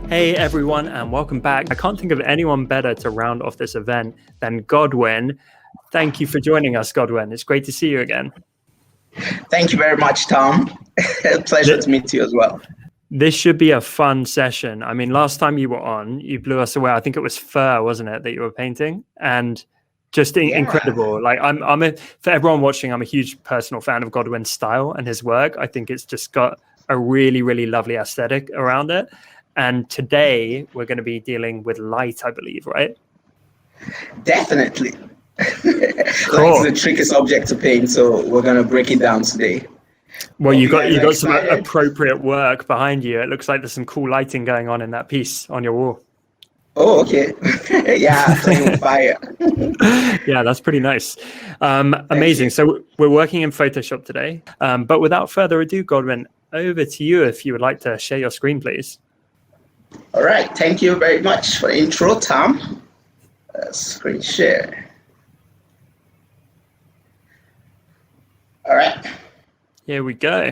Hey everyone, and welcome back. I can't think of anyone better to round off this event than Godwin. Thank you for joining us, Godwin. It's great to see you again. Thank you very much, Tom. Pleasure to meet you as well. This should be a fun session. I mean, last time you were on, you blew us away. I think it was fur, wasn't it, that you were painting? And just incredible. Like for everyone watching, I'm a huge personal fan of Godwin's style and his work. I think it's just got a really, really lovely aesthetic around it. And today we're going to be dealing with light, I believe, right? Definitely. Light is the trickiest object to paint, so we're going to break it down today. Well, you got some appropriate work behind you. It looks like there's some cool lighting going on in that piece on your wall. Oh, okay. Yeah, playing with fire. Yeah, that's pretty nice. Amazing. So we're working in Photoshop today. But without further ado, Godwin, over to you if you would like to share your screen, please. All right. Thank you very much for the intro, Tom. Screen share. All right. Here we go.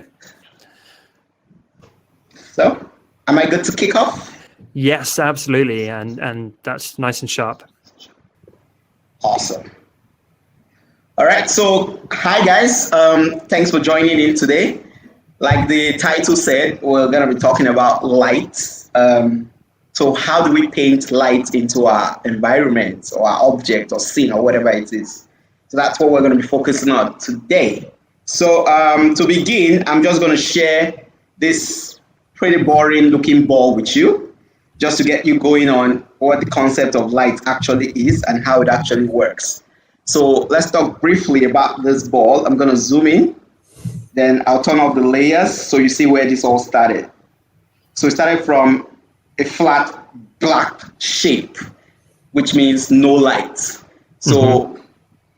So, am I good to kick off? Yes, absolutely. And that's nice and sharp. Awesome. All right. So, hi, guys. Thanks for joining in today. Like the title said, we're going to be talking about light. So how do we paint light into our environment or our object or scene or whatever it is? So that's what we're going to be focusing on today. So to begin, I'm just going to share this pretty boring looking ball with you, just to get you going on what the concept of light actually is and how it actually works. So let's talk briefly about this ball. I'm going to zoom in, then I'll turn off the layers so you see where this all started. So it started from a flat black shape, which means no light. So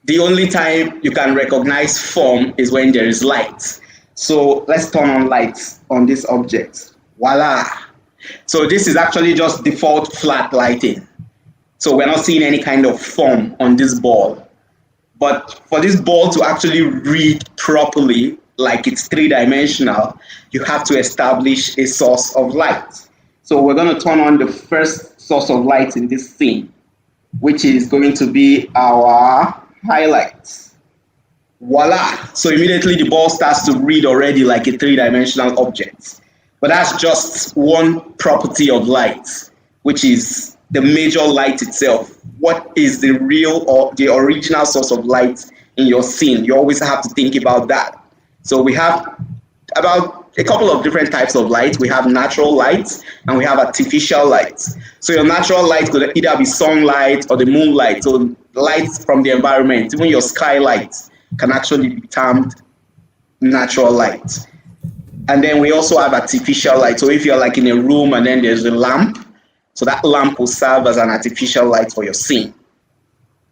the only time you can recognize form is when there is light. So let's turn on light on this object. Voila. So this is actually just default flat lighting. So we're not seeing any kind of form on this ball. But for this ball to actually read properly, like it's three-dimensional, you have to establish a source of light. So we're going to turn on the first source of light in this scene, which is going to be our highlights. Voila! So immediately the ball starts to read already like a three-dimensional object. But that's just one property of light, which is the major light itself. What is the real or the original source of light in your scene? You always have to think about that. So we have about a couple of different types of light. We have natural light and we have artificial light. So your natural light could either be sunlight or the moonlight, so light from the environment. Even your skylight can actually be termed natural light. And then we also have artificial light. So if you're like in a room and then there's a lamp, so that lamp will serve as an artificial light for your scene.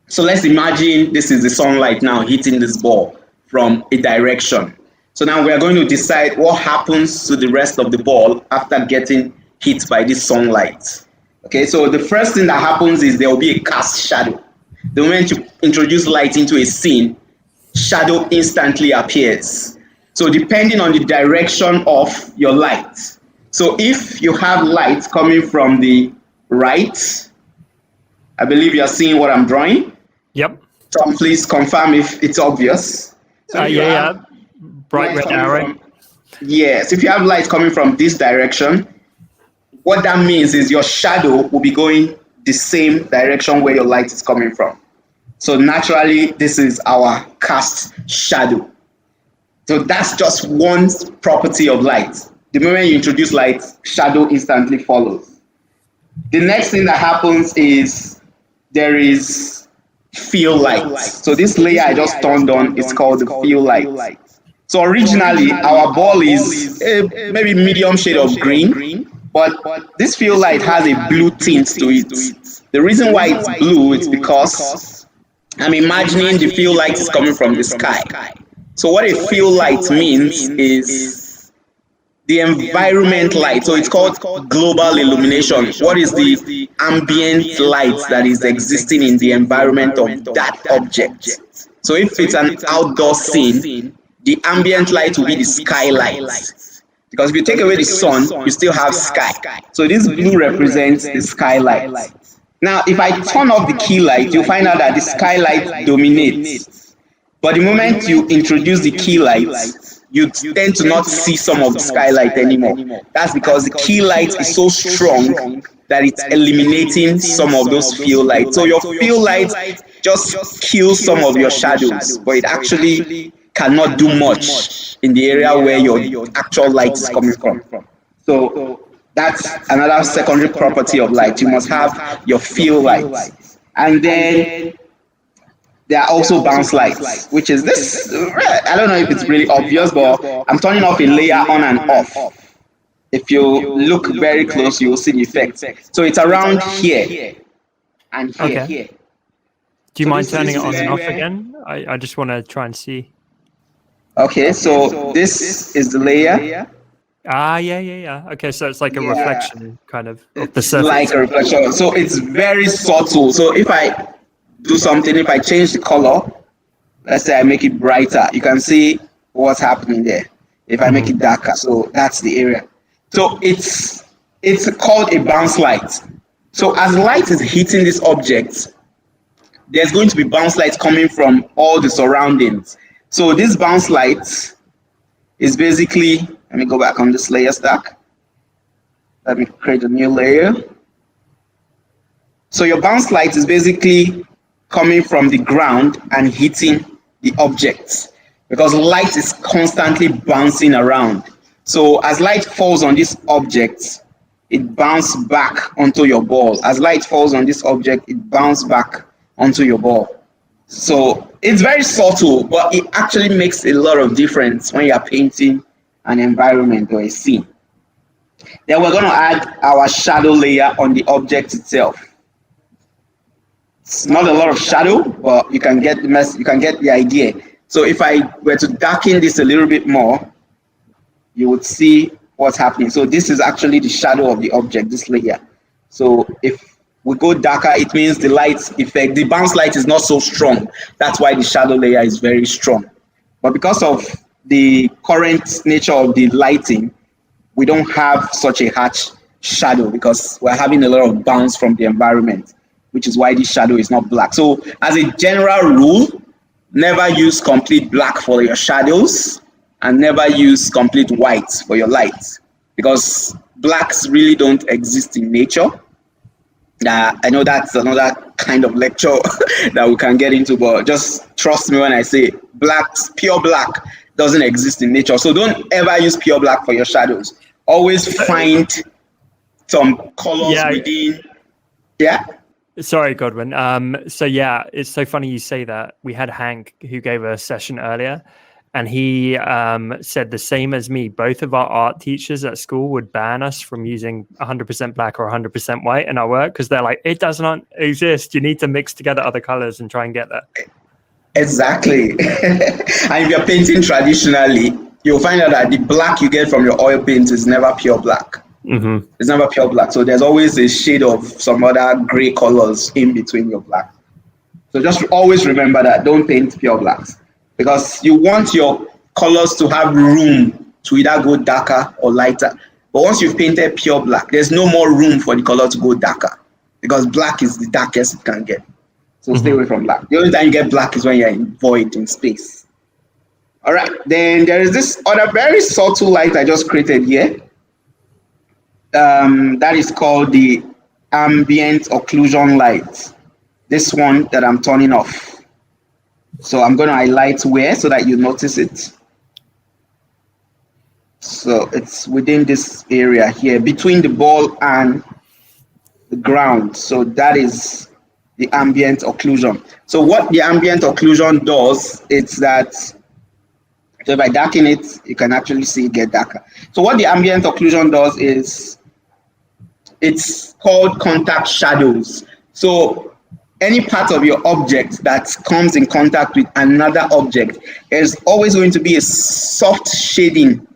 So let's imagine this is the sunlight now hitting this ball from a direction. So now we are going to decide what happens to the rest of the ball after getting hit by this sunlight. Okay, so the first thing that happens is there will be a cast shadow. The moment you introduce light into a scene, shadow instantly appears. So depending on the direction of your light. So if you have light coming from the right, I believe you're seeing what I'm drawing. Yep. Tom, please confirm if it's obvious. So yeah. Bright red arrow. Yes, if you have light coming from this direction, what that means is your shadow will be going the same direction where your light is coming from. So naturally, this is our cast shadow. So that's just one property of light. The moment you introduce light, shadow instantly follows. The next thing that happens is there is fill light. So this layer I just turned on is called the fill light. So originally, our ball is maybe medium shade of green, but this fill light has a blue tint to it. The reason why it's blue is because I'm imagining the fill light is coming from the sky. So what a fill light means is the environment light. So it's called global illumination. What is the ambient light that is existing in the environment of that object? So if it's an outdoor scene, the ambient light will be the skylight. Because if you take away the sun, you still have sky. So this blue represents the skylight. Now, if I turn off the key light, you'll find out that the skylight dominates. But the moment you introduce the key light, you tend to not see some of the skylight anymore. That's because the key light is so strong that it's eliminating some of those fill lights. So your fill light just kills some of your shadows, but it actually cannot do much in the area where your actual light is coming from. So that's another secondary property of light. You must have your fill light. And then there are also bounce lights, which is this. I don't know if it's really obvious, but I'm turning off a layer on and off. If you look very close, you will see the effect. So it's around here and here. Okay. Do you mind turning it on and off again? I just want to try and see. Okay, so this is the layer. Yeah. Okay, so it's like a reflection kind of the surface. Like a reflection. So it's very subtle. So if I do something, if I change the color, let's say I make it brighter, you can see what's happening there. If I make it darker, so that's the area. So it's called a bounce light. So as light is hitting this object, there's going to be bounce lights coming from all the surroundings. So this bounce light is basically, let me go back on this layer stack. Let me create a new layer. So your bounce light is basically coming from the ground and hitting the objects, because light is constantly bouncing around. So as light falls on this object, it bounces back onto your ball. As light falls on this object, it bounces back onto your ball. So it's very subtle, but it actually makes a lot of difference when you're painting an environment or a scene. Then we're going to add our shadow layer on the object itself. It's not a lot of shadow, but you can get the idea. So if I were to darken this a little bit more, you would see what's happening. So this is actually the shadow of the object, this layer. So if we go darker, it means the light effect, the bounce light is not so strong. That's why the shadow layer is very strong. But because of the current nature of the lighting, we don't have such a harsh shadow because we're having a lot of bounce from the environment, which is why the shadow is not black. So as a general rule, never use complete black for your shadows and never use complete white for your lights, because blacks really don't exist in nature. I know that's another kind of lecture that we can get into, but just trust me when I say pure black doesn't exist in nature. So don't ever use pure black for your shadows. Always find some colors within. Yeah. Sorry, Godwin. So yeah, it's so funny you say that. We had Hank who gave a session earlier, and he said the same as me. Both of our art teachers at school would ban us from using 100% black or 100% white in our work, because they're like, it does not exist. You need to mix together other colors and try and get that. Exactly. And if you're painting traditionally, you'll find out that the black you get from your oil paint is never pure black. Mm-hmm. It's never pure black. So there's always a shade of some other gray colors in between your black. So just always remember that. Don't paint pure blacks, because you want your colors to have room to either go darker or lighter. But once you've painted pure black, there's no more room for the color to go darker, because black is the darkest it can get. So stay away from black. The only time you get black is when you're in void in space. All right, then there is this other very subtle light I just created here. That is called the ambient occlusion light. This one that I'm turning off. So I'm going to highlight where so that you notice it. So it's within this area here, between the ball and the ground. So that is the ambient occlusion. So what the ambient occlusion does, it's that, so if I darken it, you can actually see it get darker. So what the ambient occlusion does is, it's called contact shadows. So any part of your object that comes in contact with another object, there's always going to be a soft shading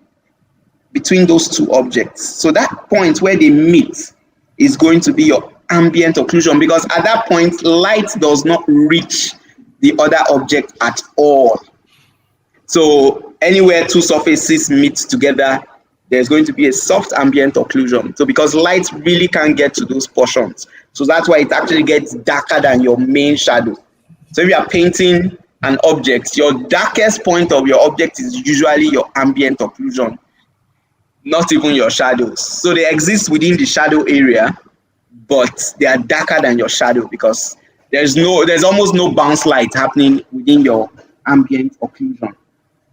between those two objects. So that point where they meet is going to be your ambient occlusion, because at that point, light does not reach the other object at all. So anywhere two surfaces meet together, there's going to be a soft ambient occlusion. So because light really can't get to those portions, so that's why it actually gets darker than your main shadow. So if you are painting an object, your darkest point of your object is usually your ambient occlusion, not even your shadows. So they exist within the shadow area, but they are darker than your shadow because there's almost no bounce light happening within your ambient occlusion.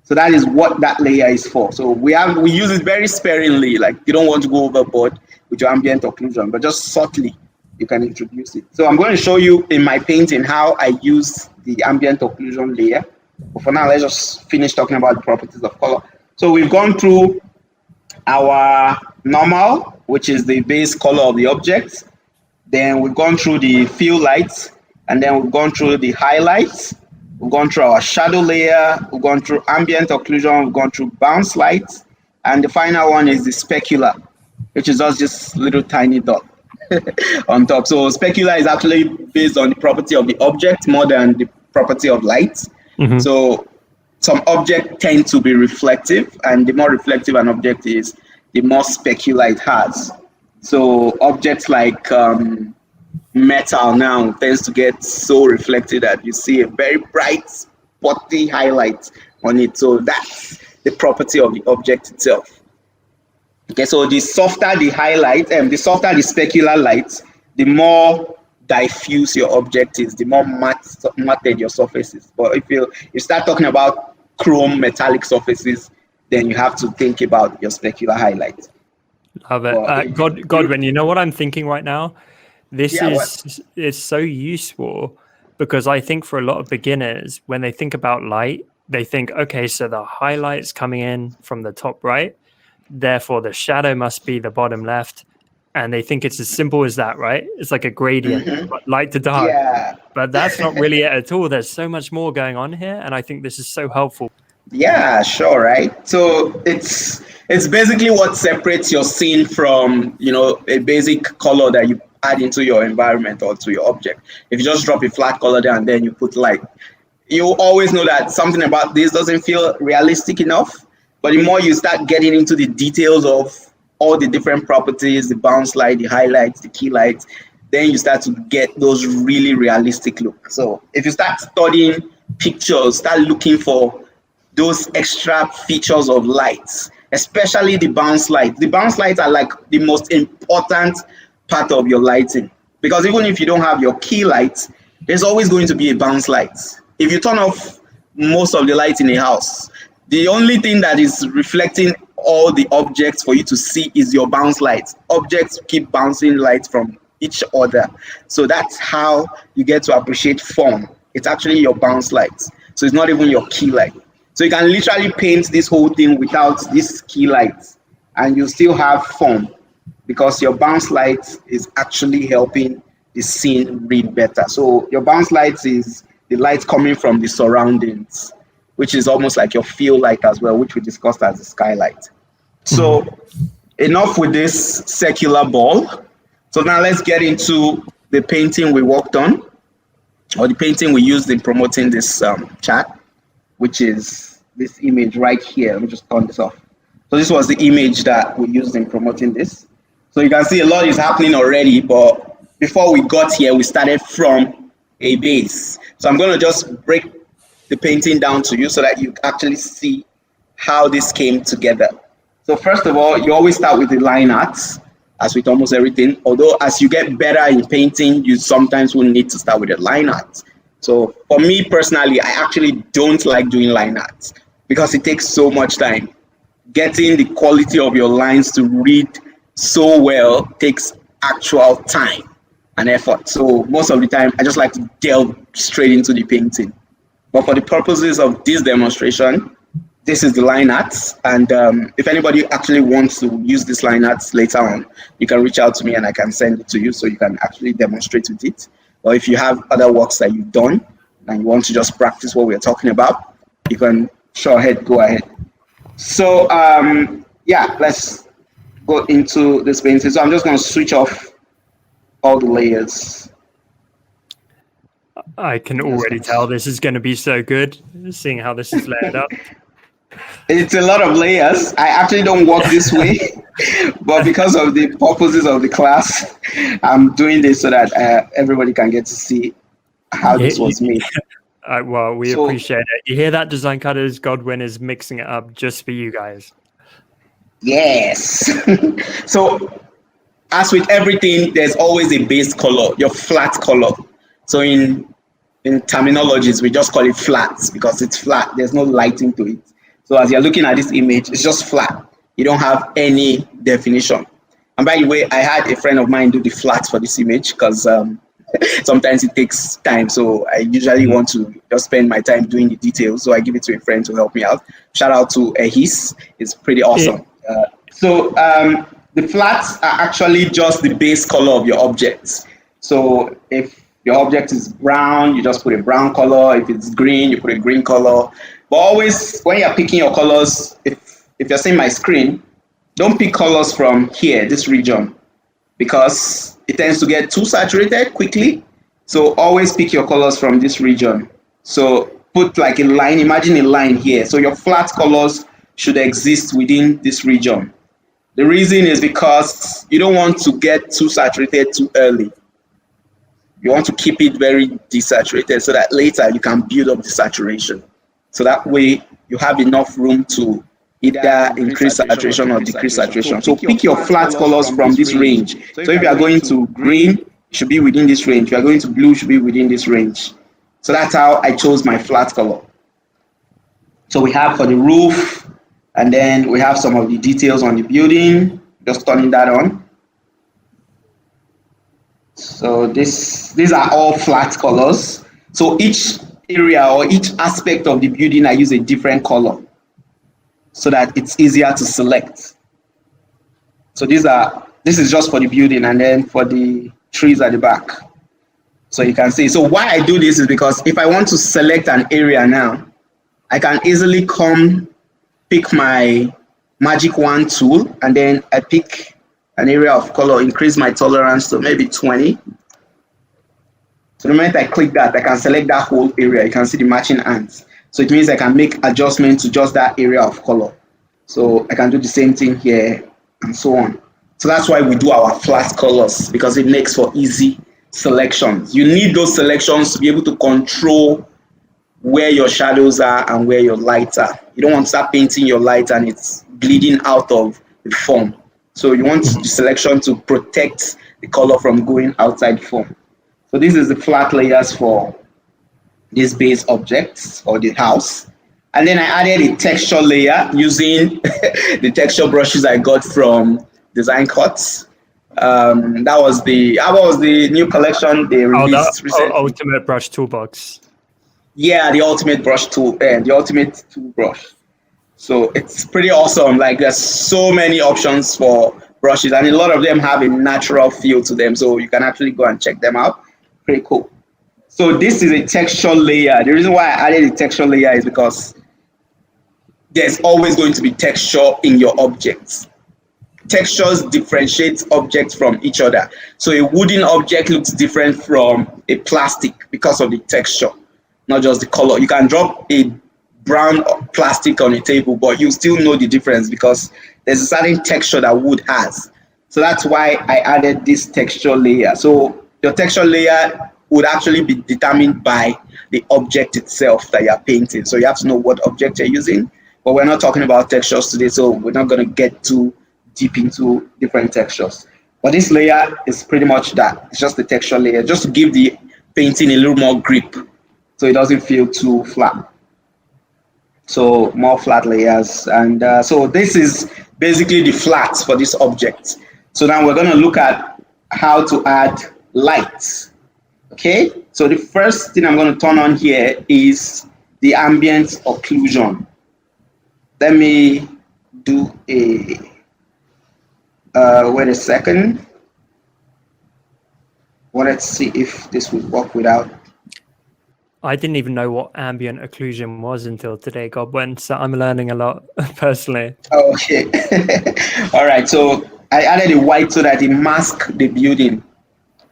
So that is what that layer is for. So we use it very sparingly, like you don't want to go overboard with your ambient occlusion, but just subtly you can introduce it. So I'm going to show you in my painting how I use the ambient occlusion layer. But for now, let's just finish talking about the properties of color. So we've gone through our normal, which is the base color of the object. Then we've gone through the fill lights, and then we've gone through the highlights. We've gone through our shadow layer, we've gone through ambient occlusion, we've gone through bounce lights, and the final one is the specular, which is just this little tiny dot on top. So specular is actually based on the property of the object more than the property of light. Mm-hmm. So some objects tend to be reflective, and the more reflective an object is, the more specular it has. So objects like metal now tends to get so reflected that you see a very bright spotty highlight on it. So that's the property of the object itself. Okay, so the softer the highlight and the softer the specular light, the more diffuse your object is, the more matted your surface is. But if you start talking about chrome metallic surfaces, then you have to think about your specular highlight. Love it. Godwin, you know what I'm thinking right now? This is so useful because I think for a lot of beginners, when they think about light, they think, okay, so the highlight's coming in from the top right, therefore the shadow must be the bottom left. And they think it's as simple as that, right? It's like a gradient, light to dark. Yeah. But that's not really it at all. There's so much more going on here. And I think this is so helpful. Yeah, sure, right? So it's basically what separates your scene from, a basic color that you add into your environment or to your object. If you just drop a flat color there and then you put light, you always know that something about this doesn't feel realistic enough. But the more you start getting into the details of all the different properties, the bounce light, the highlights, the key lights, then you start to get those really realistic looks. So if you start studying pictures, start looking for those extra features of lights, especially the bounce lights. The bounce lights are like the most important part of your lighting, because even if you don't have your key lights, there's always going to be a bounce light. If you turn off most of the lights in a house, the only thing that is reflecting all the objects for you to see is your bounce lights. Objects keep bouncing lights from each other. So that's how you get to appreciate form. It's actually your bounce lights. So it's not even your key light. So you can literally paint this whole thing without this key lights and you still have form, because your bounce light is actually helping the scene read better. So your bounce lights is the light coming from the surroundings, which is almost like your field light as well, which we discussed as the skylight. So enough with this circular ball. So now let's get into the painting we worked on, or the painting we used in promoting this chat, which is this image right here. Let me just turn this off. So this was the image that we used in promoting this. So you can see a lot is happening already, but before we got here, we started from a base. So I'm going to just break the painting down to you so that you actually see how this came together. So first of all, you always start with the line arts, as with almost everything. Although as you get better in painting, you sometimes will need to start with the line arts. So for me personally, I actually don't like doing line arts because it takes so much time. Getting the quality of your lines to read so well takes actual time and effort. So most of the time, I just like to delve straight into the painting. But for the purposes of this demonstration, this is the line arts. And if anybody actually wants to use this line arts later on, you can reach out to me and I can send it to you so you can actually demonstrate with it. Or if you have other works that you've done and you want to just practice what we're talking about, you can go ahead. So yeah, let's go into this painting. So I'm just going to switch off all the layers. I can already tell this is going to be so good, seeing how this is layered up. It's a lot of layers. I actually don't work this way, but because of the purposes of the class, I'm doing this so that everybody can get to see how this was made. Well, we So, appreciate it. You hear that, design cutters? Godwin is mixing it up just for you guys. yes. So, as with everything, there's always a base color, your flat color. So in terminologies, we just call it flat because it's flat. There's no lighting to it. So as you're looking at this image, it's just flat. You don't have any definition. And by the way, I had a friend of mine do the flat for this image because sometimes it takes time. So I usually want to just spend my time doing the details. So I give it to a friend to help me out. Shout out to Ehis. It's pretty awesome. So the flats are actually just the base color of your objects. So if your object is brown, you just put a brown color. If it's green, you put a green color. But always, when you're picking your colors, if you're seeing my screen, don't pick colors from here, this region, because it tends to get too saturated quickly. So always pick your colors from this region. So put like a line, imagine a line here. So your flat colors should exist within this region. The reason is because you don't want to get too saturated too early. You want to keep it very desaturated so that later you can build up the saturation. So that way you have enough room to either increase saturation or decrease saturation. So pick your flat colors from this range. So if you are going to green, it should be within this range. If you are going to blue, it should be within this range. So that's how I chose my flat color. So we have for the roof, and then we have some of the details on the building, just turning that on. So these are all flat colors. So each area or each aspect of the building, I use a different color so that it's easier to select. So this is just for the building, and then for the trees at the back. So you can see. So why I do this is because if I want to select an area now, I can easily pick my magic wand tool, and then I pick an area of color, increase my tolerance to maybe 20. So the moment I click that, I can select that whole area. You can see the matching ants. So it means I can make adjustments to just that area of color. So I can do the same thing here and so on. So that's why we do our flat colors, because it makes for easy selections. You need those selections to be able to control where your shadows are and where your lights are. You don't want to start painting your light and it's bleeding out of the form. So you want the selection to protect the color from going outside the form. So this is the flat layers for these base objects or the house. And then I added a texture layer using the texture brushes I got from Design Cuts. That was the new collection they released recently. Ultimate Brush Toolbox. Yeah, the ultimate brush tool and the ultimate tool brush. So it's pretty awesome. Like there's so many options for brushes, and a lot of them have a natural feel to them. So you can actually go and check them out. Pretty cool. So this is a texture layer. The reason why I added a texture layer is because there's always going to be texture in your objects. Textures differentiate objects from each other. So a wooden object looks different from a plastic because of the texture, not just the color. You can drop a brown plastic on a table, but you still know the difference because there's a certain texture that wood has. So that's why I added this texture layer. So your texture layer would actually be determined by the object itself that you're painting. So you have to know what object you're using, but we're not talking about textures today, so we're not going to get too deep into different textures. But this layer is pretty much that. It's just the texture layer, just to give the painting a little more grip so it doesn't feel too flat. So more flat layers, and so this is basically the flats for this object. So now we're going to look at how to add lights. Okay, so the first thing I'm going to turn on here is the ambient occlusion. Let me do a wait a second. Well, let's see if this would work without. I didn't even know what ambient occlusion was until today, Godwin, so I'm learning a lot personally. Okay. All right, so I added a white so that it masks the building.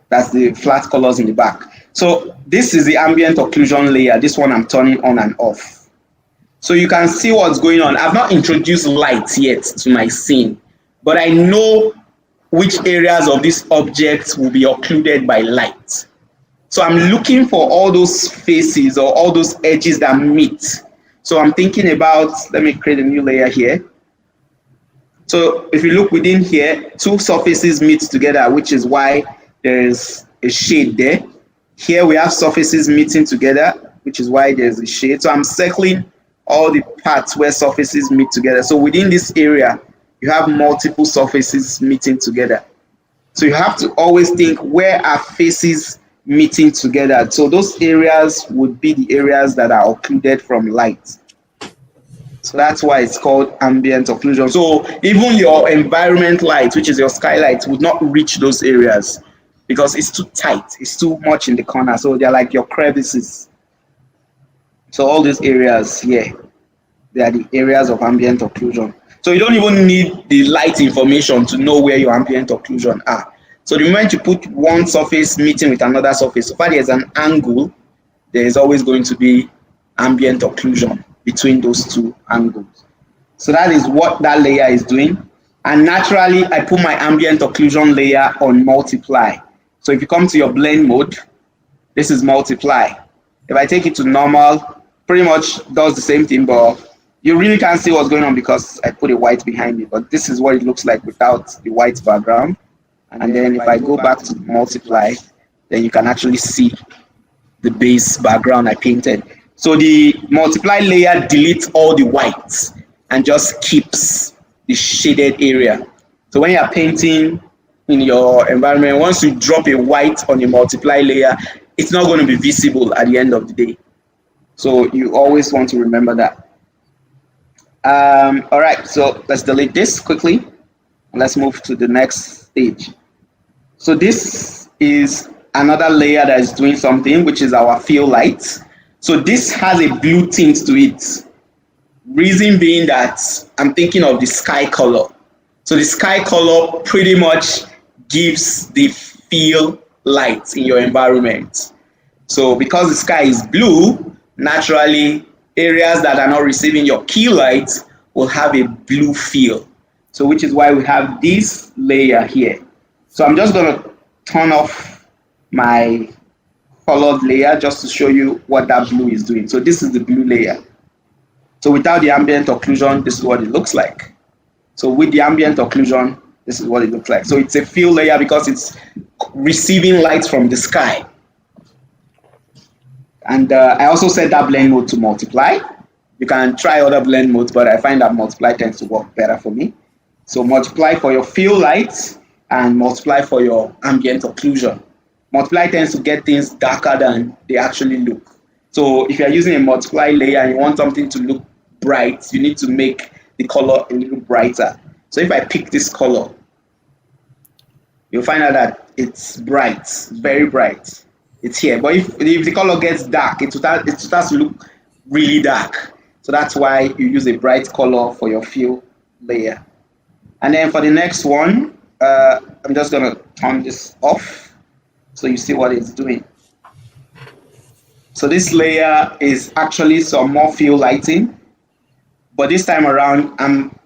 That's the flat colors in the back. So this is the ambient occlusion layer. This one I'm turning on and off. So you can see what's going on. I've not introduced light yet to my scene, but I know which areas of this object will be occluded by light. So I'm looking for all those faces or all those edges that meet. So I'm thinking about, let me create a new layer here. So if you look within here, two surfaces meet together, which is why there's a shade there. Here we have surfaces meeting together, which is why there's a shade. So I'm circling all the parts where surfaces meet together. So within this area, you have multiple surfaces meeting together. So you have to always think, where are faces meeting together? So those areas would be the areas that are occluded from light. So that's why it's called ambient occlusion. So even your environment light, which is your skylight, would not reach those areas because it's too tight. It's too much in the corner. So they're like your crevices. So all these areas here, they are the areas of ambient occlusion. So you don't even need the light information to know where your ambient occlusion are. So the moment you put one surface meeting with another surface, so far there's an angle, there is always going to be ambient occlusion between those two angles. So that is what that layer is doing. And naturally, I put my ambient occlusion layer on multiply. So if you come to your blend mode, this is multiply. If I take it to normal, pretty much does the same thing, but you really can't see what's going on because I put a white behind it. But this is what it looks like without the white background. And then if I go back to multiply, then you can actually see the base background I painted. So the multiply layer deletes all the whites and just keeps the shaded area. So when you're painting in your environment, once you drop a white on your multiply layer, it's not going to be visible at the end of the day. So you always want to remember that. All right, so let's delete this quickly. And let's move to the next stage. So this is another layer that is doing something, which is our fill light. So this has a blue tint to it. Reason being that I'm thinking of the sky color. So the sky color pretty much gives the fill light in your environment. So because the sky is blue, naturally areas that are not receiving your key light will have a blue fill. So which is why we have this layer here. So I'm just going to turn off my colored layer just to show you what that blue is doing. So this is the blue layer. So without the ambient occlusion, this is what it looks like. So with the ambient occlusion, this is what it looks like. So it's a fill layer because it's receiving light from the sky. And I also set that blend mode to multiply. You can try other blend modes, but I find that multiply tends to work better for me. So multiply for your fill light and multiply for your ambient occlusion. Multiply tends to get things darker than they actually look. So if you're using a multiply layer and you want something to look bright, you need to make the color a little brighter. So if I pick this color, you'll find out that it's bright, very bright. It's here. But if the color gets dark, it starts to look really dark. So that's why you use a bright color for your fill layer. And then for the next one, I'm just going to turn this off so you see what it's doing. So this layer is actually some more fill lighting, but this time around I'm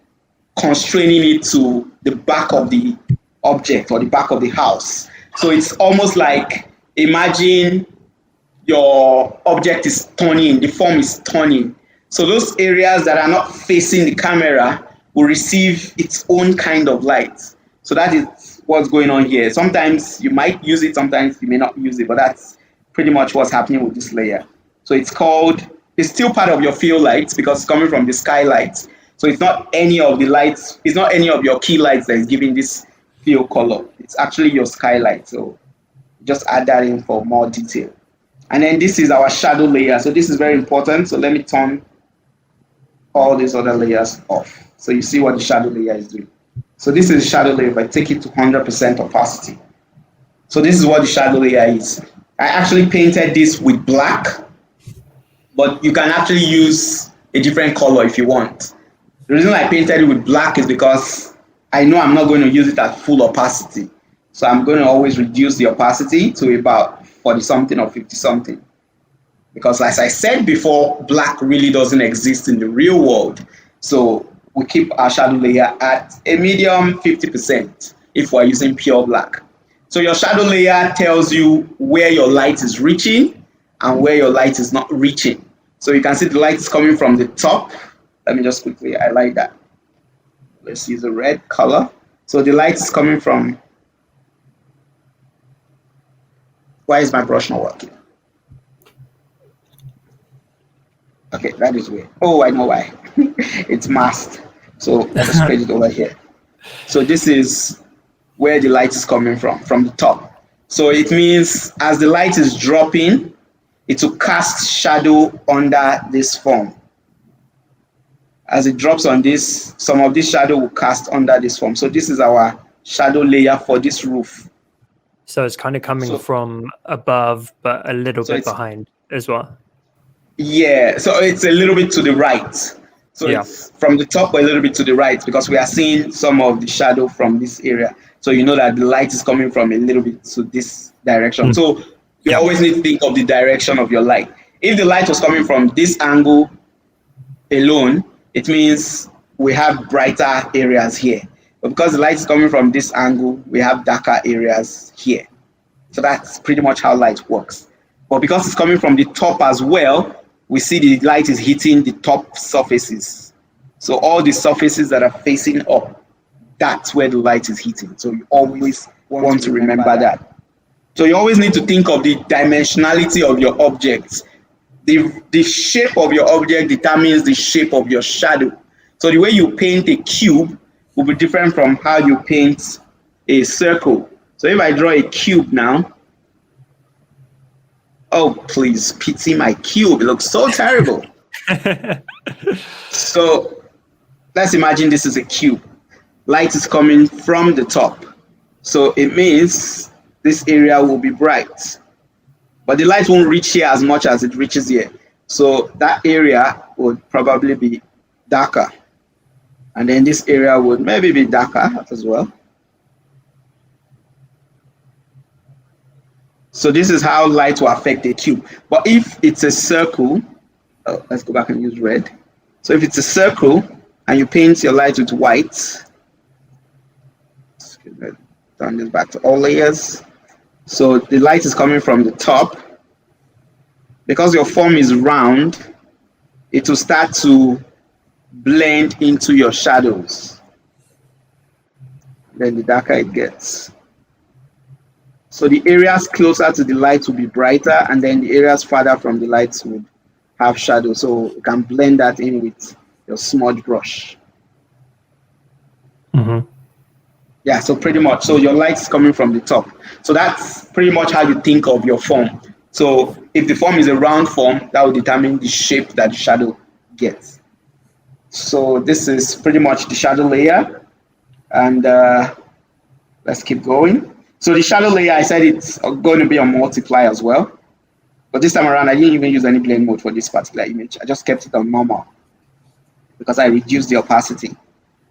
constraining it to the back of the object or the back of the house. So it's almost like, imagine your object is turning, the form is turning. So those areas that are not facing the camera will receive its own kind of light. So that is what's going on here. Sometimes you might use it, sometimes you may not use it, but that's pretty much what's happening with this layer. So it's still part of your fill lights because it's coming from the skylight. So it's not any of the lights, it's not any of your key lights that is giving this fill color. It's actually your skylight. So just add that in for more detail. And then this is our shadow layer. So this is very important. So let me turn all these other layers off. So you see what the shadow layer is doing. So this is the shadow layer if I take it to 100% opacity. So this is what the shadow layer is. I actually painted this with black, but you can actually use a different color if you want. The reason I painted it with black is because I know I'm not going to use it at full opacity. So I'm going to always reduce the opacity to about 40 something or 50 something. because as I said before, black really doesn't exist in the real world. So we keep our shadow layer at a medium 50% if we're using pure black. So your shadow layer tells you where your light is reaching and where your light is not reaching. So you can see the light is coming from the top. Let me just quickly highlight that. Let's use a red color. So the light is coming from, why is my brush not working? Okay, that is weird. Oh, I know why. It's masked. So let's spread it over here. So this is where the light is coming from the top. So it means as the light is dropping, it will cast shadow under this form. As it drops on this, some of this shadow will cast under this form. So this is our shadow layer for this roof. So it's kind of coming from above, but a little bit behind as well. Yeah, so it's a little bit to the right. So it's from the top a little bit to the right because we are seeing some of the shadow from this area. So you know that the light is coming from a little bit to this direction. So you always need to think of the direction of your light. If the light was coming from this angle alone, it means we have brighter areas here. But because the light is coming from this angle, we have darker areas here. So that's pretty much how light works. But because it's coming from the top as well, we see the light is hitting the top surfaces. So all the surfaces that are facing up, that's where the light is hitting. So you always want to remember that. So you always need to think of the dimensionality of your objects. The shape of your object determines the shape of your shadow. So the way you paint a cube will be different from how you paint a circle. So if I draw a cube now, oh, please pity my cube. It looks so terrible. So let's imagine this is a cube. Light is coming from the top. So it means this area will be bright. But the light won't reach here as much as it reaches here. So that area would probably be darker. And then this area would maybe be darker as well. So this is how light will affect a cube. But if it's a circle, let's go back and use red. So if it's a circle and you paint your light with white, turn this back to all layers. So the light is coming from the top. Because your form is round, it will start to blend into your shadows. Then the darker it gets. So the areas closer to the light will be brighter, and then the areas farther from the light would have shadow. So you can blend that in with your smudge brush. Yeah, so pretty much. So your light is coming from the top. So that's pretty much how you think of your form. So if the form is a round form, that will determine the shape that the shadow gets. So this is pretty much the shadow layer. And let's keep going. So the shadow layer, I said it's going to be a multiply as well. But this time around, I didn't even use any blend mode for this particular image. I just kept it on normal because I reduced the opacity.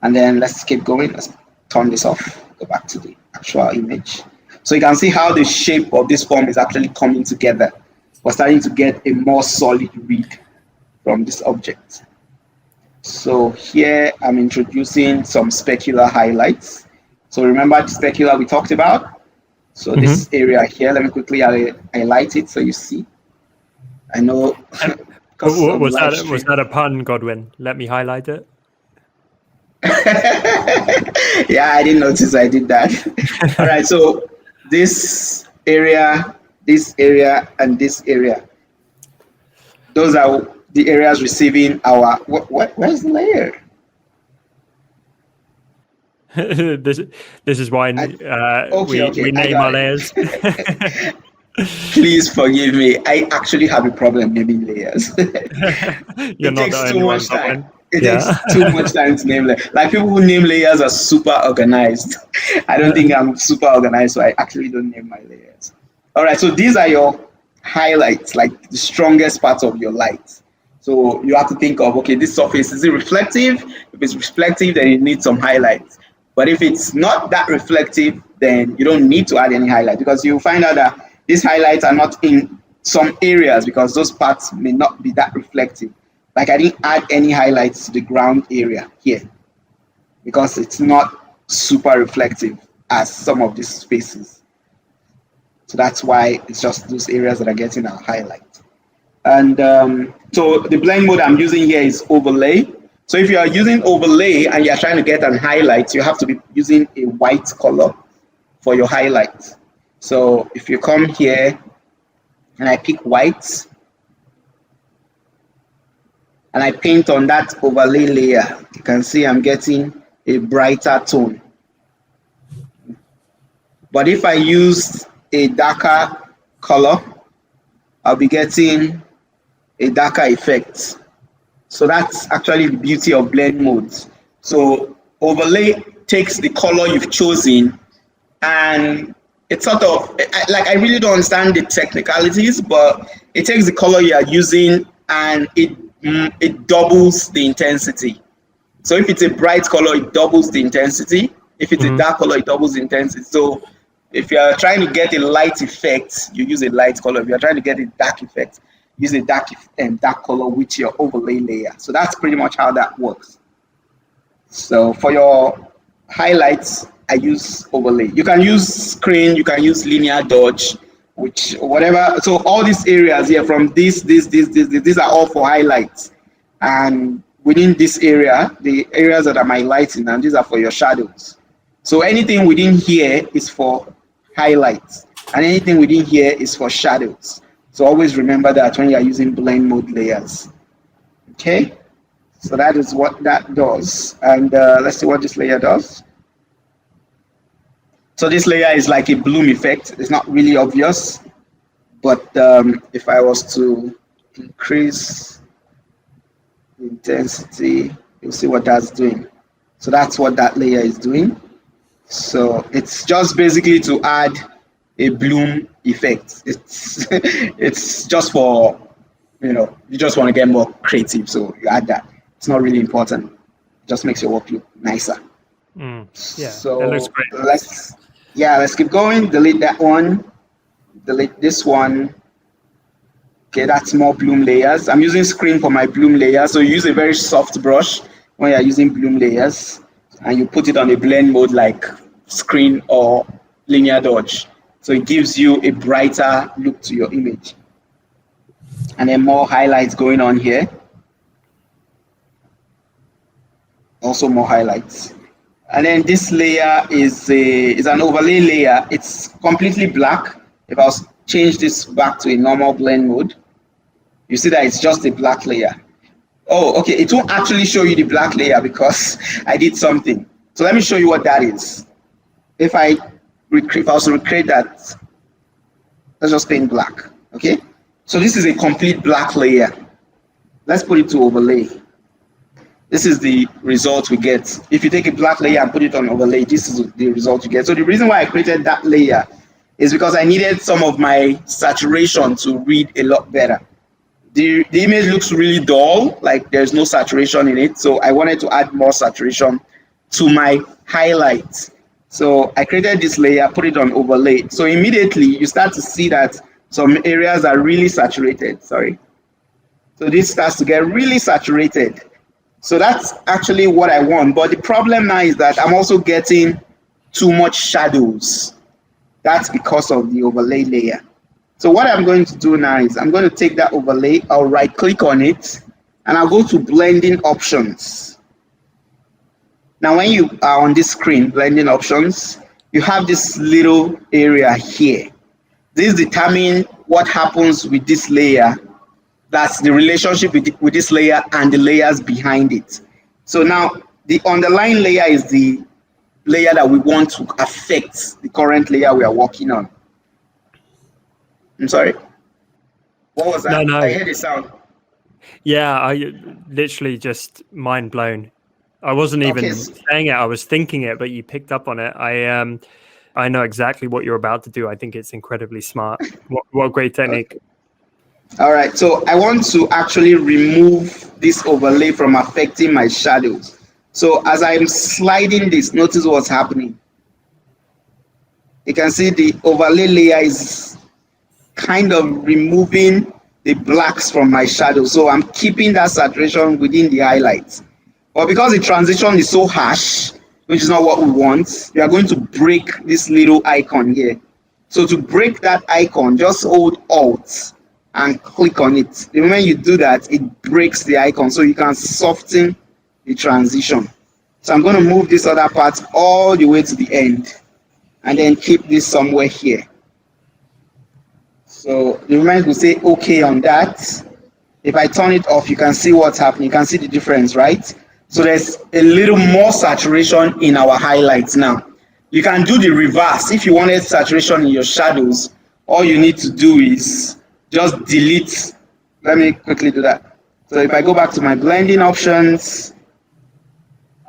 And then let's keep going. Let's turn this off, go back to the actual image. So you can see how the shape of this form is actually coming together. We're starting to get a more solid read from this object. So here I'm introducing some specular highlights. So remember the specular we talked about? So this area here, let me quickly highlight it so you see. I know. Was that a pun, Godwin? Let me highlight it. Yeah, I didn't notice I did that. All right, so this area, and this area. Those are the areas receiving our, where's the layer? This is why we name our layers. Please forgive me. I actually have a problem naming layers. You're not the only one, Godwin. It takes too much time to name layers. Like people who name layers are super organized. I don't think I'm super organized, so I actually don't name my layers. All right, so these are your highlights, like the strongest parts of your light. So you have to think of, okay, this surface, is it reflective? If it's reflective, then it needs some highlights. But if it's not that reflective, then you don't need to add any highlight because you'll find out that these highlights are not in some areas because those parts may not be that reflective. Like I didn't add any highlights to the ground area here because it's not super reflective as some of these spaces. So that's why it's just those areas that are getting a highlight. And so the blend mode I'm using here is overlay. So if you are using overlay and you're trying to get an highlight, you have to be using a white color for your highlight. So if you come here and I pick white and I paint on that overlay layer, you can see I'm getting a brighter tone. But if I use a darker color, I'll be getting a darker effect. So that's actually the beauty of blend modes. So overlay takes the color you've chosen and it's sort of like, I really don't understand the technicalities, but it takes the color you are using and it doubles the intensity. So if it's a bright color, it doubles the intensity. If it's a dark color, it doubles the intensity. So if you're trying to get a light effect, you use a light color. If you're trying to get a dark effect, use a dark color with your overlay layer. So that's pretty much how that works. So for your highlights, I use overlay. You can use screen, you can use linear dodge, which whatever. So all these areas here from these are all for highlights. And within this area, the areas that are highlighting, and these are for your shadows. So anything within here is for highlights, and anything within here is for shadows. So always remember that when you are using blend mode layers. Okay, so that is what that does. And let's see what this layer does. So this layer is like a bloom effect. It's not really obvious, but if I was to increase the intensity, you'll see what that's doing. So that's what that layer is doing. So it's just basically to add a bloom effect. It's just for, you just want to get more creative, so you add that. It's not really important. It just makes your work look nicer. Yeah, so that looks great. Let's keep going. Delete that one. Delete this one. Okay, that's more bloom layers. I'm using screen for my bloom layer. So you use a very soft brush when you're using bloom layers, and you put it on a blend mode like screen or linear dodge. So it gives you a brighter look to your image. And then more highlights going on here. Also more highlights. And then this layer is an overlay layer. It's completely black. If I was change this back to a normal blend mode, you see that it's just a black layer. Oh, okay, it won't actually show you the black layer because I did something. So let me show you what that is. If I was to recreate that, let's just paint black, okay? So this is a complete black layer. Let's put it to overlay. This is the result we get. If you take a black layer and put it on overlay, this is the result you get. So the reason why I created that layer is because I needed some of my saturation to read a lot better. The image looks really dull, like there's no saturation in it. So I wanted to add more saturation to my highlights. So I created this layer, put it on overlay. So immediately you start to see that some areas are really saturated, sorry. So this starts to get really saturated. So that's actually what I want. But the problem now is that I'm also getting too much shadows. That's because of the overlay layer. So what I'm going to do now is I'm going to take that overlay, I'll right click on it, and I'll go to blending options. Now when you are on this screen, blending options, you have this little area here. This determines what happens with this layer. That's the relationship with this layer and the layers behind it. So now the underlying layer is the layer that we want to affect the current layer we are working on. I'm sorry. What was that? No. I heard a sound. Yeah, I literally just mind blown. I wasn't even saying it, I was thinking it, but you picked up on it. I know exactly what you're about to do. I think it's incredibly smart. What a great technique. All right, so I want to actually remove this overlay from affecting my shadows. So as I'm sliding this, notice what's happening. You can see the overlay layer is kind of removing the blacks from my shadow. So I'm keeping that saturation within the highlights. But because the transition is so harsh, which is not what we want, we are going to break this little icon here. So to break that icon, just hold Alt and click on it. The moment you do that, it breaks the icon, so you can soften the transition. So I'm going to move this other part all the way to the end and then keep this somewhere here. So the moment we say OK on that, if I turn it off, you can see what's happening. You can see the difference, right? So there's a little more saturation in our highlights now. You can do the reverse. If you wanted saturation in your shadows, all you need to do is just delete. Let me quickly do that. So if I go back to my blending options,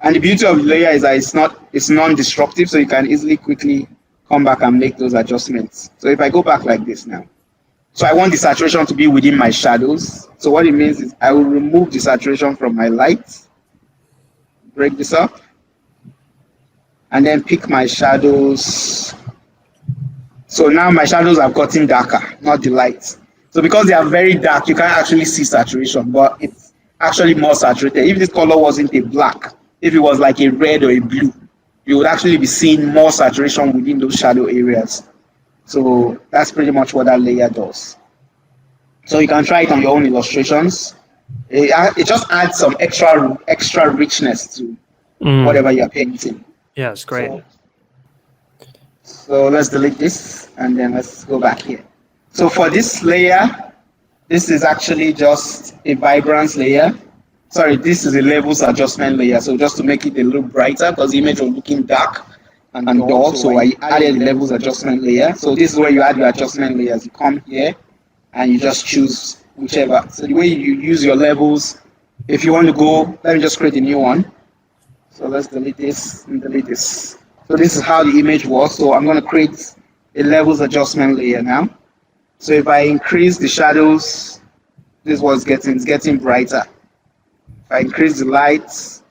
and the beauty of the layer is that it's non-destructive, so you can easily quickly come back and make those adjustments. So if I go back like this now, so I want the saturation to be within my shadows. So what it means is I will remove the saturation from my lights, break this up, and then pick my shadows. So now my shadows have gotten darker, not the lights. So because they are very dark, you can't actually see saturation, but it's actually more saturated. If this color wasn't a black, if it was like a red or a blue, you would actually be seeing more saturation within those shadow areas. So that's pretty much what that layer does. So you can try it on your own illustrations. It just adds some extra richness to whatever you're painting. Yeah, it's great. So let's delete this and then let's go back here. So for this layer, this is actually just a vibrance layer. Sorry, this is a levels adjustment layer. So just to make it a little brighter, because the image was looking dark and dull, so I added the levels adjustment layer. So this is where you add your adjustment layers. You come here and you just choose whichever. So the way you use your levels, if you want to go, let me just create a new one. So let's delete this and delete this. So this is how the image was. So I'm going to create a levels adjustment layer now. So if I increase the shadows, this is what it's getting brighter. If I increase the lights,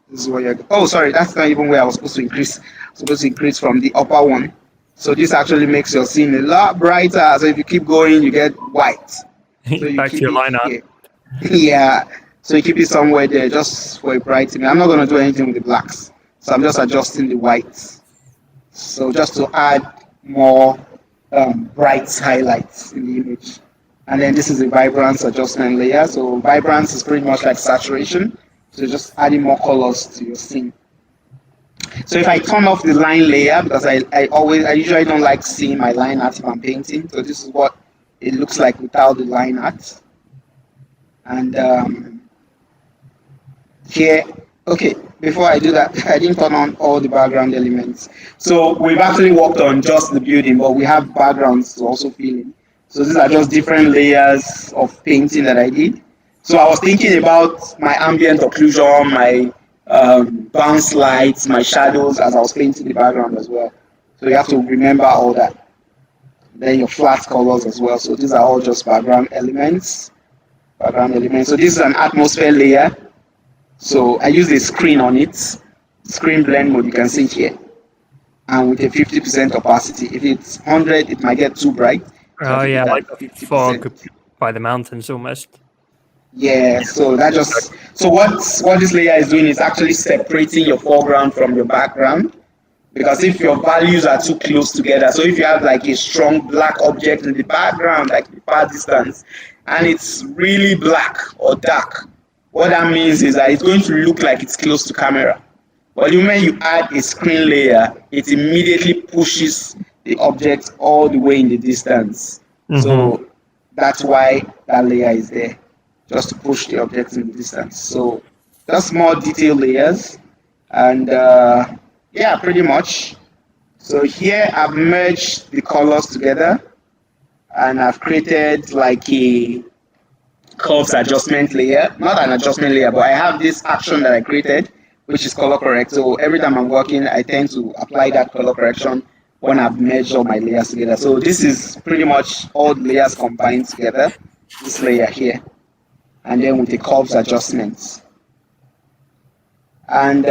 this is what you're. Oh, sorry, that's not even where I was supposed to increase. I'm supposed to increase from the upper one. So this actually makes your scene a lot brighter. So if you keep going, you get white. So you Back to your lineup. Yeah. So you keep it somewhere there just for a brightening. I'm not going to do anything with the blacks. So I'm just adjusting the whites. So just to add more bright highlights in the image. And then this is the vibrance adjustment layer. So vibrance is pretty much like saturation. So just adding more colors to your scene. So if I turn off the line layer, because I usually don't like seeing my line art if I'm painting. So this is what it looks like without the line art. And here, okay, before I do that, I didn't turn on all the background elements. So we've actually worked on just the building, but we have backgrounds to also fill in. So these are just different layers of painting that I did. So I was thinking about my ambient occlusion, my bounce lights, my shadows as I was painting the background as well. So you have to remember all that. Then your flat colors as well. So these are all just background elements. So this is an atmosphere layer. So I use a screen on it. Screen blend mode, you can see here. And with a 50% opacity. If it's 100, it might get too bright. Oh yeah, like fog by the mountains almost. Yeah, so that just what this layer is doing is actually separating your foreground from your background. Because if your values are too close together, so if you have like a strong black object in the background, like the far distance, and it's really black or dark, what that means is that it's going to look like it's close to camera. But the moment you add a screen layer, it immediately pushes the object all the way in the distance. So that's why that layer is there, just to push the objects in the distance. So just more detailed layers. And yeah, pretty much. So here I've merged the colors together and I've created like a curves adjustment layer, not an adjustment layer, but I have this action that I created, which is color correct. So every time I'm working, I tend to apply that color correction when I've merged all my layers together. So this is pretty much all the layers combined together, this layer here, and then with the curves adjustments. And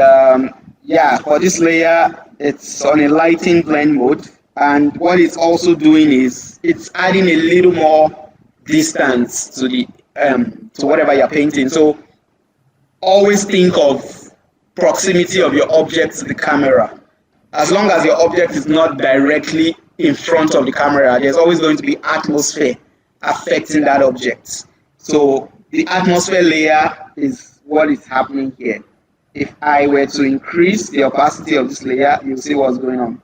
yeah, for this layer, it's on a lighting blend mode. And what it's also doing is it's adding a little more distance to the to whatever you're painting. So always think of proximity of your object to the camera. As long as your object is not directly in front of the camera, there's always going to be atmosphere affecting that object. So the atmosphere layer is what is happening here. If I were to increase the opacity of this layer, you'll see what's going on.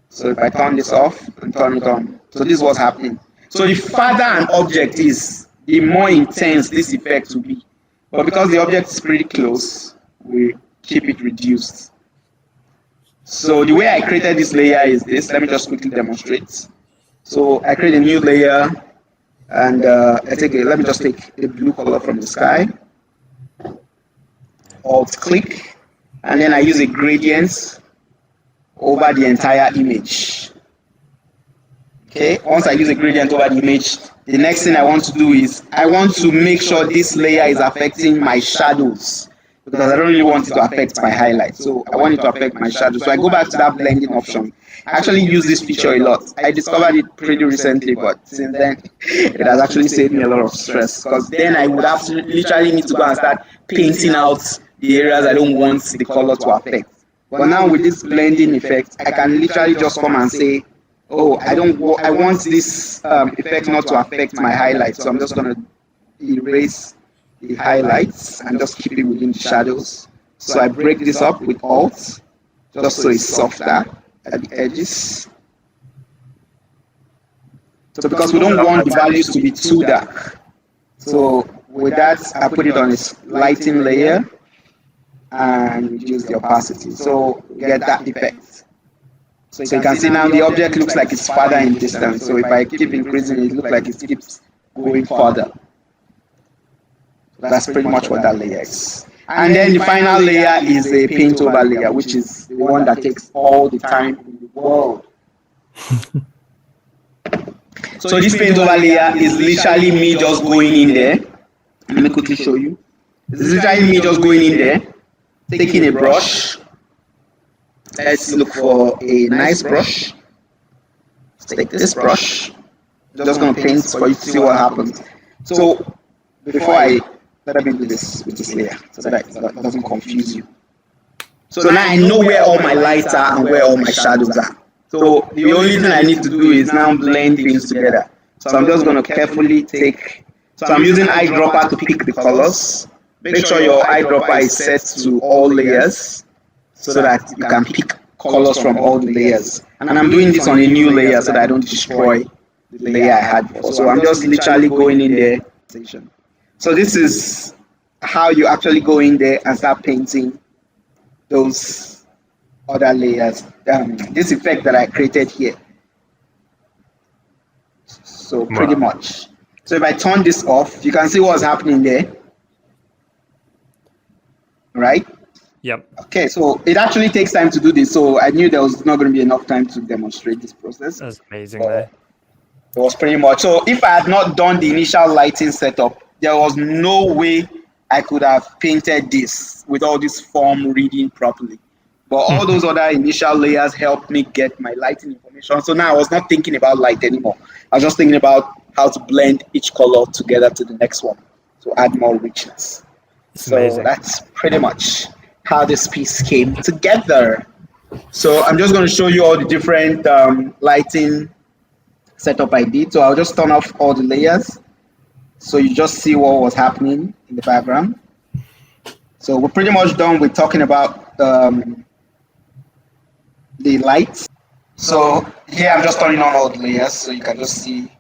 So if I turn this off and turn it on, so this is what's happening. So the farther an object is, the more intense this effect will be. But because the object is pretty close, we keep it reduced. So the way I created this layer is this. Let me just quickly demonstrate. So I create a new layer, and let me just take a blue color from the sky. Alt-click, and then I use a gradient over the entire image. Okay, once I use a gradient over the image, the next thing I want to do is I want to make sure this layer is affecting my shadows, because I don't really want it to affect my highlights. So I want it to affect my shadows. So I go back to that blending option. I actually use this feature a lot. I discovered it pretty recently, but since then it has actually saved me a lot of stress, because then I would have to literally need to go and start painting out the areas I don't want the color to affect. But now with this blending effect, I can literally just come and say, oh, I want this effect not to affect my highlights, so I'm just going to erase the highlights and just keep it within the shadows. So I break this up with Alt, just so it's softer at the edges. So because we don't want the values to be too dark. So with that, I put it on a lighting layer and reduce the opacity. So we get that effect. So you can see now the object looks like it's farther in distance. So if I keep increasing it, it looks like it keeps going further. That's pretty much what that layer is. And then the final layer is a paint over layer, which is the one that takes all the time in the world. So this paint over layer is literally me just going in there. Let me quickly show you. It's literally me just going in there, taking a brush. Let's look for a nice brush. Let's take this brush. I'm just going to paint for you to see what happens. So let me do this with this layer so that it doesn't confuse you. So now I know where all my lights are and where all my shadows are. So the only thing I need to do is now blend things together. So I'm just going to carefully so I'm using eyedropper to pick the colors. Make sure your eyedropper is set to all layers so that you can pick colors from all the layers. And I'm doing this on a new layer so that I don't destroy the layer I had before. So I'm just literally going in there. So this is how you actually go in there and start painting those other layers. This effect that I created here. So pretty much. So if I turn this off, you can see what's happening there. Right? Yep. Okay, so it actually takes time to do this. So I knew there was not going to be enough time to demonstrate this process. That's amazing, man. It was pretty much. So if I had not done the initial lighting setup, there was no way I could have painted this with all this form reading properly. But all those other initial layers helped me get my lighting information. So now I was not thinking about light anymore. I was just thinking about how to blend each color together to the next one to add more richness. So amazing. That's pretty much how this piece came together. So I'm just going to show you all the different lighting setup I did. So I'll just turn off all the layers. So you just see what was happening in the background. So we're pretty much done with talking about the lights. So here I'm just turning on all the layers so you can just see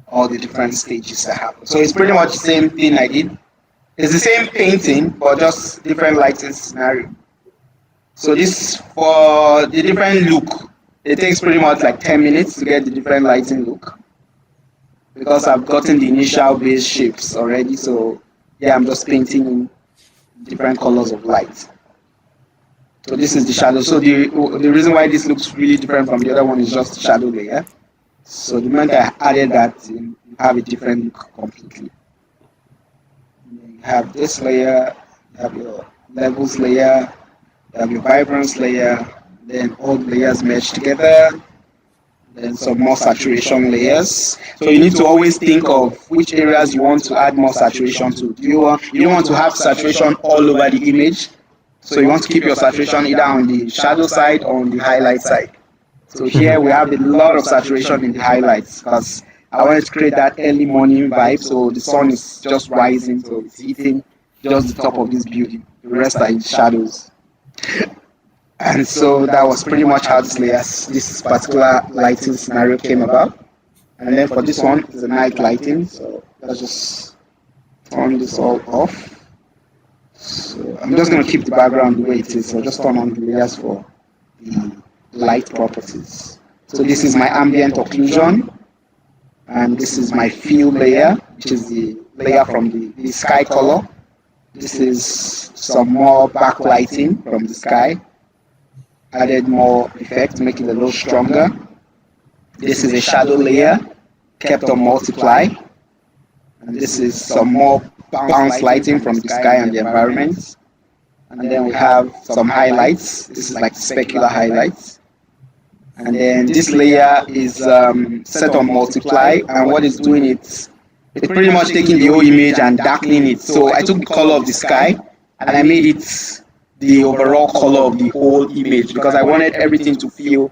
all the different stages that happen. So it's pretty much the same thing I did. It's the same painting, but just different lighting scenario. So this, for the different look, it takes pretty much like 10 minutes to get the different lighting look, because I've gotten the initial base shapes already. So yeah, I'm just painting in different colors of light. So this is the shadow. So the reason why this looks really different from the other one is just the shadow layer. So the moment I added that, you have a different look completely. You have this layer, you have your levels layer, you have your vibrance layer, Then all the layers merge together. Then some more saturation layers. So you need to always think of which areas you want to add more saturation to. You don't want to have saturation all over the image. So you want to keep your saturation either on the shadow side or on the highlight side. So here we have a lot of saturation in the highlights because I wanted to create that early morning vibe. So the sun is just rising, so it's hitting just the top of this building. The rest are in shadows. And so that was pretty much how this particular lighting scenario came about. And then for this one, it's a night lighting. So let's just turn this all off. So I'm just going to keep the background the way it is. So just turn on the layers for the light properties. So this is my ambient occlusion. And this is my fill layer, which is the layer from the sky color. This is some more backlighting from the sky. Added more effect, make it a little stronger. This is a shadow layer, kept on multiply. And this is some more bounce lighting from the sky and the environment. And then we have some highlights. This is like specular highlights. And then this layer is set on multiply, and what it's doing, it's pretty much taking the whole image and darkening it. So I took the color of the sky and I made it the overall color of the whole image because I wanted everything to feel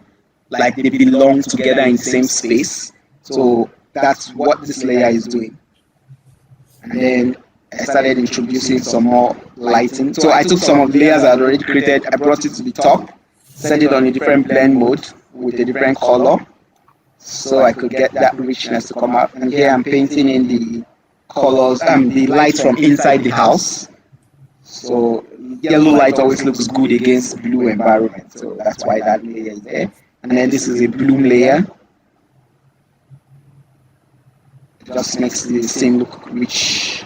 like they belong together in the same space. So that's what this layer is doing. And then I started introducing some more lighting. So I took some of the layers I had already created, I brought it to the top, set it on a different blend mode with a different color so I could get that richness to come out. And here I'm painting in the colors and the lights from inside the house. So yellow light always looks good against blue environment, so that's why that layer is there. And then this is a bloom layer. It just makes the scene look rich.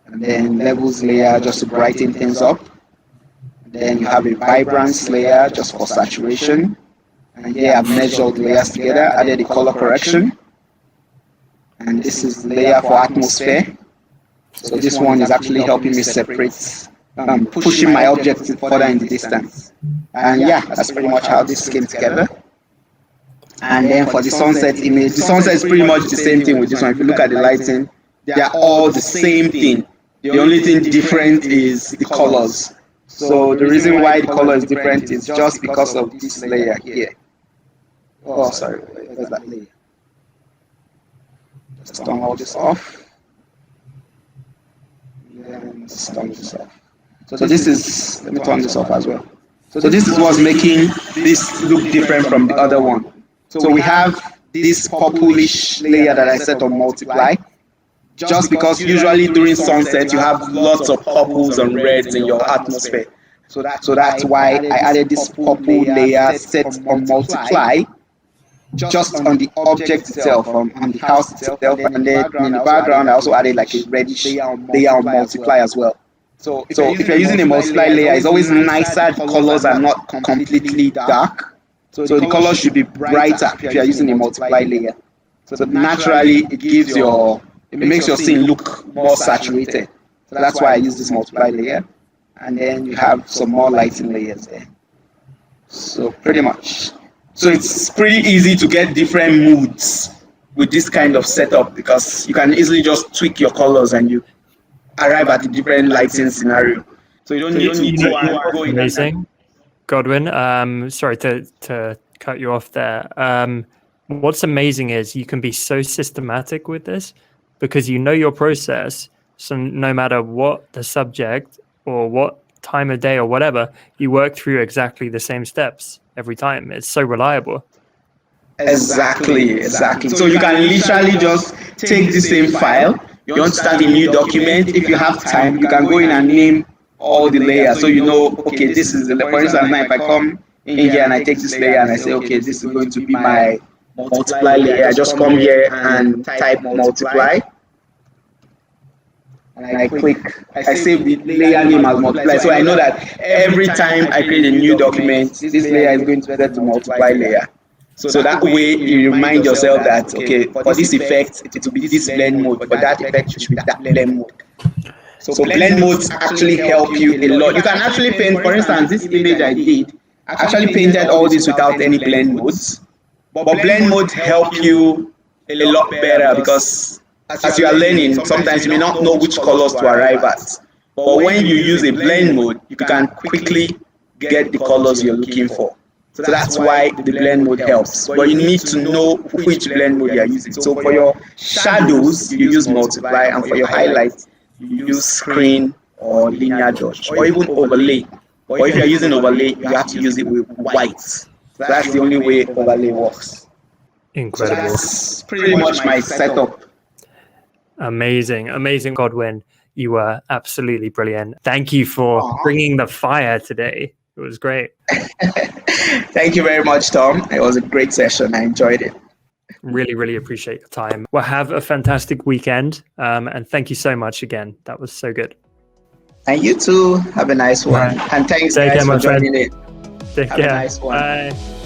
And then levels layer just to brighten things up. And then you have a vibrance layer just for saturation. And here I've measured the layers together, added the color correction. And this is the layer for atmosphere. So this one is actually helping me separate, pushing my object further in the distance. And yeah, that's pretty much how this came together. And then for the sunset image, the sunset is pretty much the same thing with this one. If you look at the lighting, they are all the same thing. The only thing different is the colors. So the reason why the color is different is just because of this layer here. Oh, sorry, where's that layer? Just turn all this off. And just turn this off. So this is, let me turn this off as well. So this is what's making this look different from the other one. So we have this purplish layer that I set on multiply. Just because usually during sunset you have lots of purples and reds in your atmosphere. So that's why I added this purple layer set on multiply just on the object itself, on the house itself, and then in the background I also added like a reddish layer on multiply as well. So if you're using a multiply layer, it's always nicer, the colors are not completely dark. So the colors should be brighter if you're using a multiply layer. So naturally it makes your scene look more saturated. So that's why I use this multiply layer. And then you have some more lighting layers there. So pretty much. So it's pretty easy to get different moods with this kind of setup because you can easily just tweak your colors and you arrive at a different lighting scenario. So you don't need to go in. Amazing. Godwin, sorry to cut you off there. What's amazing is you can be so systematic with this because you know your process. So no matter what the subject or what time of day or whatever, you work through exactly the same steps every time. It's so reliable. Exactly. So you can literally just take the same file. You want to start a new document. If you have time, you can go in and name all the layers. So you know, okay, this is the, for instance, now if I come in here and I take this layer and I say, okay, this is going to be my multiply layer. I just come here and type multiply. And I save the layer name as multiply. So I know that every time I create a new document, this layer is going to be set to multiply layer. So that way you remind yourself that, okay, for this effect, it will be this blend mode. For that effect, it should be that blend mode. So blend modes actually help you a lot. You can actually paint, for instance, this image I did, Actually painted all this without any blend modes. But blend modes help you a lot better because as you are learning, sometimes you may not know which colors to arrive at. But when you use a blend mode, you can quickly get the colors you're looking for. So that's why the blend mode helps. But you need to know which blend mode you're using. So for your shadows, you use multiply, and for your highlights, you use screen or linear dodge, or even overlay. Or if you're using overlay, you have to use it with white. So that's the only way overlay works. Incredible. So that's pretty much my setup. Amazing, amazing, Godwin. You were absolutely brilliant. Thank you for bringing the fire today. It was great. Thank you very much, Tom. It was a great session. I enjoyed it. Really, really appreciate your time. Well, have a fantastic weekend. And thank you so much again. That was so good. And you too. Have a nice one. And thanks, guys, for joining in. Take care. Have a nice one. Bye.